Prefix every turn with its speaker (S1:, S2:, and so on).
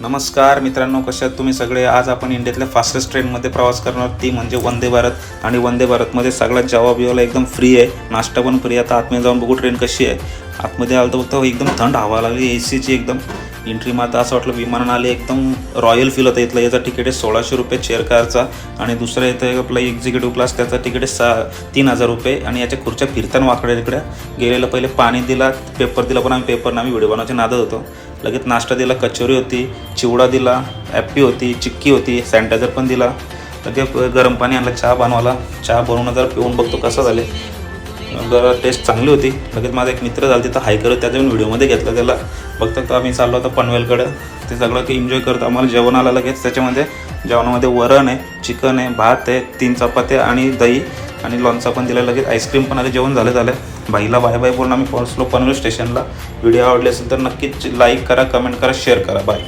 S1: नमस्कार मित्रांनो, कशा आहात तुम्ही सगळे। आज आपण इंडियातल्या फास्टेस्ट ट्रेनमध्ये प्रवास करणार, ती म्हणजे वंदे भारत। आणि वंदे भारतमध्ये सगळ्यात जेवा बिवाला एकदम फ्री आहे, नाश्ता पण फ्री। आता आतमध्ये जाऊन बघू ट्रेन कशी आहे। आतमध्ये आलं तर फक्त एकदम थंड हवा लागली, एसीची एकदम एंट्री मात्र असं वाटलं विमानानं आले, एकदम रॉयल फील होतं इथलं। याचा तिकीट आहे 1600 रुपये चेअर कारचा, आणि दुसरा येतं आपला एक्झिक्युटिव्ह क्लास, त्याचा तिकीट आहे 3000 रुपये। आणि याच्या खुर्च्या फिरताना वाकड्या तिकडे गेलेलं, पहिले पाणी दिला, पेपर दिला, पण आम्ही पेपरनं आम्ही व्हिडिओ बनवायच्या नादात होतो। लगेच नाश्ता दिला, कचोरी होती, चिवडा दिला, ॲप्पी होती, चिक्की होती, सॅनिटायझर पण दिला। लगेच गरम पाणी आणलं चहा बनवायला, चहा बनवून जरा पिऊन बघतो कसं झाले, जरा टेस्ट चांगली होती। लगेच माझा एक मित्र झाला तिथं हाय करत, त्याच्या व्हिडिओमध्ये घेतलं त्याला। बघतो तर आम्ही चाललो होतो पनवेलकडं, ते सगळं काही एन्जॉय करतो। आम्हाला जेवण आलं लगेच, त्याच्यामध्ये जेवणामध्ये वरण आहे, चिकन आहे, भात आहे, 3 चपात्या आणि दही आणि लोणचा पण दिला। लगेच आईस्क्रीम पण आले। जेवण झालं भाईला बाय बाय बोलून आम्ही पोहोचलो पनवेल स्टेशनला। व्हिडिओ आवडले असेल तर नक्कीच लाईक करा, कमेंट करा, शेअर करा। बाय।